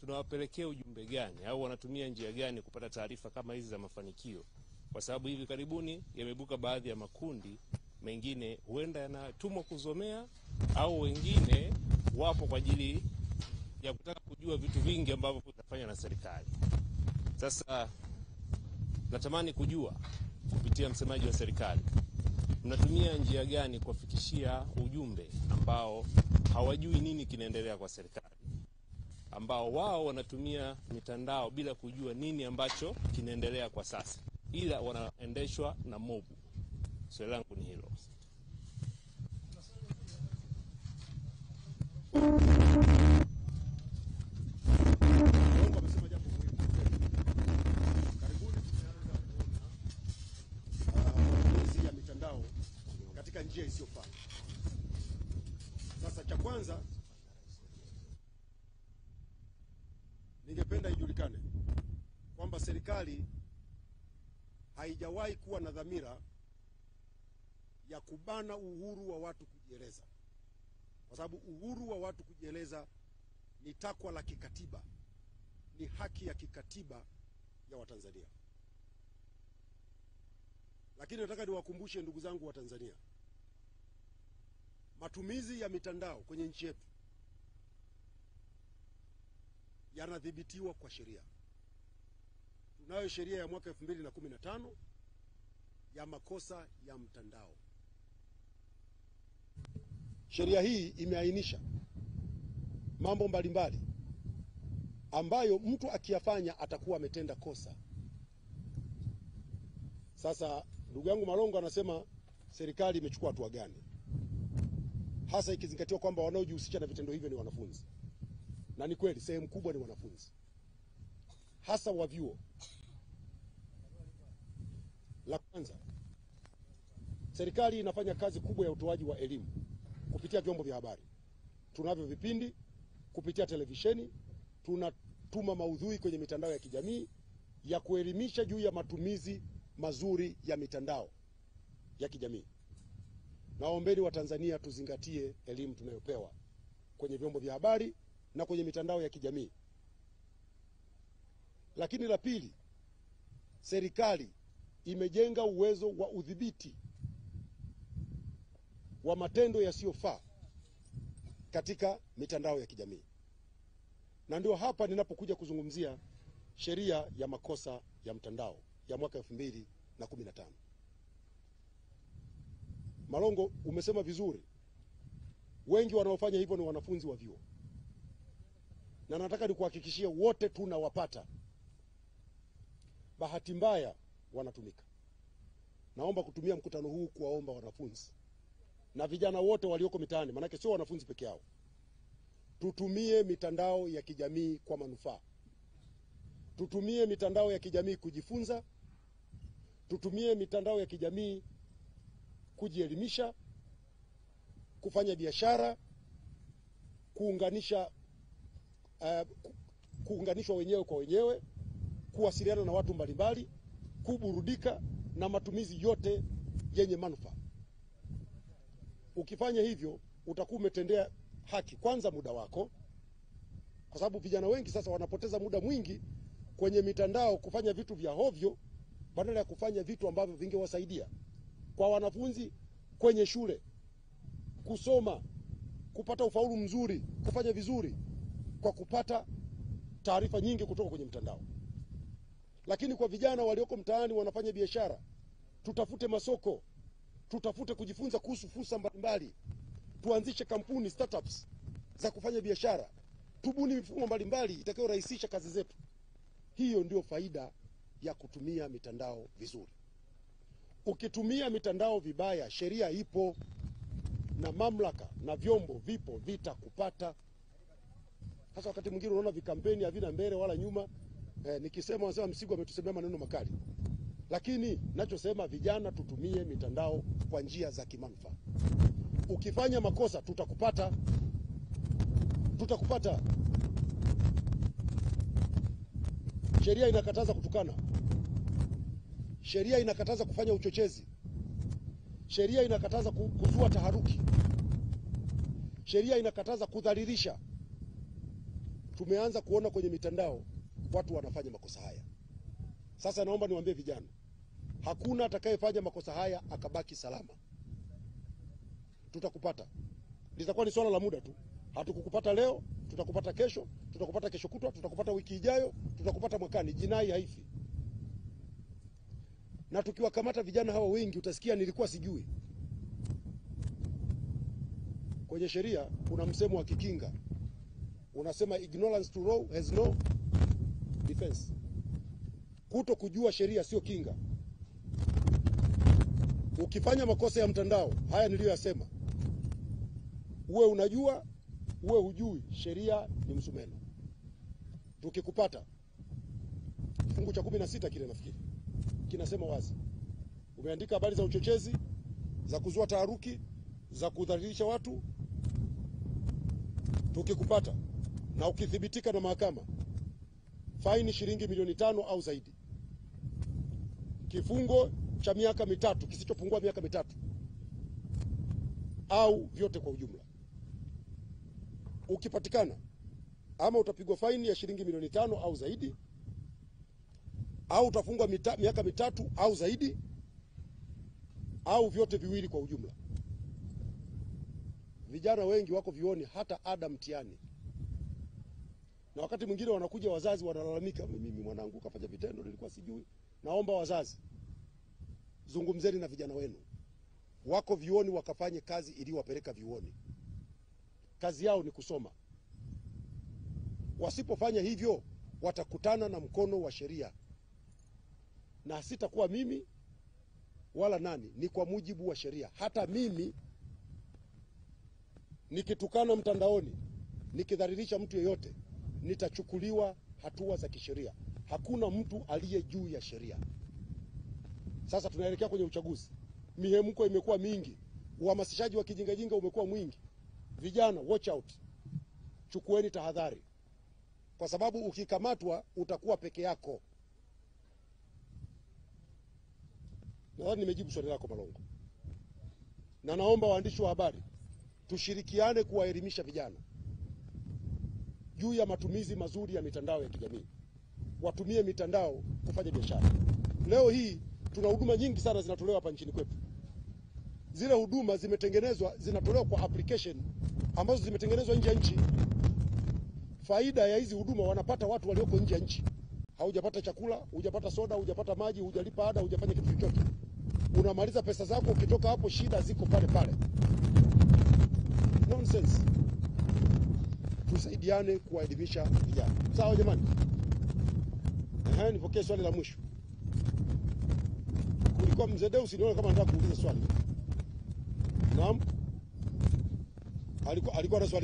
tunawapelekea ujumbe gani au wanatumia njia gani kupata taarifa kama hizi za mafanikio? Kwa sababu hivi karibuni yamebuka baadhi ya makundi mengine huenda yanatumwa kuzomea, au wengine wapo kwa ajili ya kutaka kujua vitu vingi ambavyo vitafanywa na serikali. Sasa natamani kujua kupitia msemaji wa serikali, mnatumia njia gani kuwafikishia ujumbe ambao hawajui nini kinaendelea kwa serikali, ambao wao wanatumia mitandao bila kujua nini ambacho kinaendelea kwa sasa, ila wanaendeshwa na mobu? Swali langu ni hilo. Katika njia isiyofaa. Sasa cha kwanza ningependa ijulikane kwamba serikali haijawahi kuwa na dhamira ya kubana uhuru wa watu kujieleza, kwa sababu uhuru wa watu kujieleza ni takwa la kikatiba, ni haki ya kikatiba ya Watanzania. Lakini nataka niwakumbushe ndugu zangu wa Tanzania, matumizi ya mitandao kwenye nchi yetu yanadhibitiwa kwa sheria. Tunayo sheria ya mwaka 2015 ya makosa ya mtandao. Sheria hii imeainisha mambo mbalimbali ambayo mtu akiyafanya atakuwa ametenda kosa. Sasa ndugu yangu Malongo anasema serikali imechukua hatua gani, hasa ikizingatiwa kwamba wanaojihusisha na vitendo hivyo ni wanafunzi. Na ni kweli sehemu kubwa ni wanafunzi, hasa wa vyuo. La kwanza, serikali inafanya kazi kubwa ya utoaji wa elimu kupitia vyombo vya habari. Tunavyo vipindi kupitia televisheni, tunatuma maudhui kwenye mitandao ya kijamii ya kuelimisha juu ya matumizi mazuri ya mitandao ya kijamii. Naombeni wa Tanzania tuzingatie elimu tunayopewa kwenye vyombo vya habari na kwenye mitandao ya kijamii. Lakini la pili, serikali imejenga uwezo wa udhibiti wa matendo yasiyofaa katika mitandao ya kijamii. Na ndio hapa ninapokuja kuzungumzia sheria ya makosa ya mtandao ya mwaka 2015. Malongo, umesema vizuri, wengi wanaofanya hivyo ni wanafunzi wa vyuo. Na nataka nikuhakikishie wote tunawapata. Bahati mbaya wanatumika. Naomba kutumia mkutano huu kuwaomba wanafunzi na vijana wote walioko mitaani, maana sio wanafunzi peke yao, tutumie mitandao ya kijamii kwa manufaa. Tutumie mitandao ya kijamii kujifunza, tutumie mitandao ya kijamii kujielimisha, kufanya biashara, kuunganishwa wenyewe kwa wenyewe, kuwasiliana na watu mbalimbali, kuburudika na matumizi yote yenye manufaa. Ukifanya hivyo utakuwa umetendea haki kwanza muda wako, kwa sababu vijana wengi sasa wanapoteza muda mwingi kwenye mitandao kufanya vitu vya hovyo badala ya kufanya vitu ambavyo vingewasaidia. Kwa wanafunzi kwenye shule, kusoma, kupata ufaulu mzuri, kufanya vizuri kwa kupata taarifa nyingi kutoka kwenye mtandao. Lakini kwa vijana walioko mtaani wanafanya biashara, tutafute masoko, tutafute kujifunza kuhusu fursa mbalimbali, tuanzishe kampuni, startups za kufanya biashara, tubuni mifumo mbalimbali itakayorahisisha kazi zetu. Hiyo ndio faida ya kutumia mitandao vizuri. Ukitumia mitandao vibaya, sheria ipo na mamlaka na vyombo vipo vitakupata. Sasa wakati mwingine unaona vikampeni havina mbele wala nyuma. Nikisema wanasema Msigo ametusemea maneno makali. Lakini nachosema vijana tutumie mitandao kwa njia za kimanufaa. Ukifanya makosa tutakupata. Tutakupata. Sheria inakataza kutukana. Sheria inakataza kufanya uchochezi. Sheria inakataza kuzua taharuki. Sheria inakataza kudhalilisha. tumeanza kuona kwenye mitandao watu wanafanya makosa haya. Sasa naomba niwaambie vijana, hakuna atakayefanya makosa haya akabaki salama. Tutakupata. Litakuwa ni swala la muda tu. Hatukukupata leo, tutakupata kesho, tutakupata kesho kutwa, tutakupata wiki ijayo, tutakupata mwakani. Jinai haifi. Na tukiwakamata vijana hawa wengi utasikia nilikuwa sijui. Kwenye sheria kuna msemo wa Kikinga unasema ignorance to law has no defense. Kuto kujua sheria sio kinga. Ukifanya makosa ya mtandao haya niliyoyasema, uwe unajua uwe hujui, sheria ni msumeno. Tukikupata, kifungu cha 16 kile nafikiri kinasema wazi, umeandika habari za uchochezi, za kuzua taharuki, za kudhalilisha watu, tukikupata na ukithibitika na mahakama, faini shilingi milioni 5 au zaidi, kifungo cha miaka 3 kisichopungua miaka 3 au vyote kwa ujumla. Ukipatikana, ama utapigwa faini ya shilingi milioni 5 au zaidi, au utafungwa miaka 3 au zaidi, au vyote viwili kwa ujumla. Vijana wengi wako vioni hata ada mtihani. Na wakati mwingine wanakuja wazazi wanalalamika, mimi mwanangu kafanya vitendo nilikuwa sijui. Naomba wazazi, zungumzeni na vijana wenu. Wako vioni wakafanye kazi iliyowapeleka vioni. Kazi yao ni kusoma. Wasipofanya hivyo watakutana na mkono wa sheria. Na sitakuwa mimi wala nani, ni kwa mujibu wa sheria. Hata mimi nikitukana mtandaoni, nikidhalilisha mtu yeyote, nitachukuliwa hatua za kisheria. Hakuna mtu aliye juu ya sheria. Sasa tunaelekea kwenye uchaguzi. Mihemko imekuwa mingi. Uhamasishaji wa kijingajinga umekuwa mwingi. Vijana, watch out. Chukueni tahadhari. Kwa sababu ukikamatwa utakuwa peke yako. Nadhani nimejibu swali lako Malongo. Na naomba waandishi wa habari tushirikiane kuwaelimisha vijana juu ya matumizi mazuri ya mitandao ya kijamii. Watumie mitandao kufanya biashara. Leo hii tuna huduma nyingi sana zinatolewa hapa nchini kwetu. Zile huduma zinatolewa kwa application ambazo zimetengenezwa nje ya nchi. Faida ya hizi huduma wanapata watu walioko nje ya nchi. Haujapata chakula, hujapata soda, hujapata maji, hujalipa ada, hujafanya kitu chochote. Unamaliza pesa zako, ukitoka hapo shida ziko pale pale. Nonsense. Tusaidiane kuwaelimisha vijana. Sawa jamani? Nipokee swali la mwisho. Kulikuwa mzee Deus, nione kama nataka kuuliza swali. Naam. Alikuwa na swali.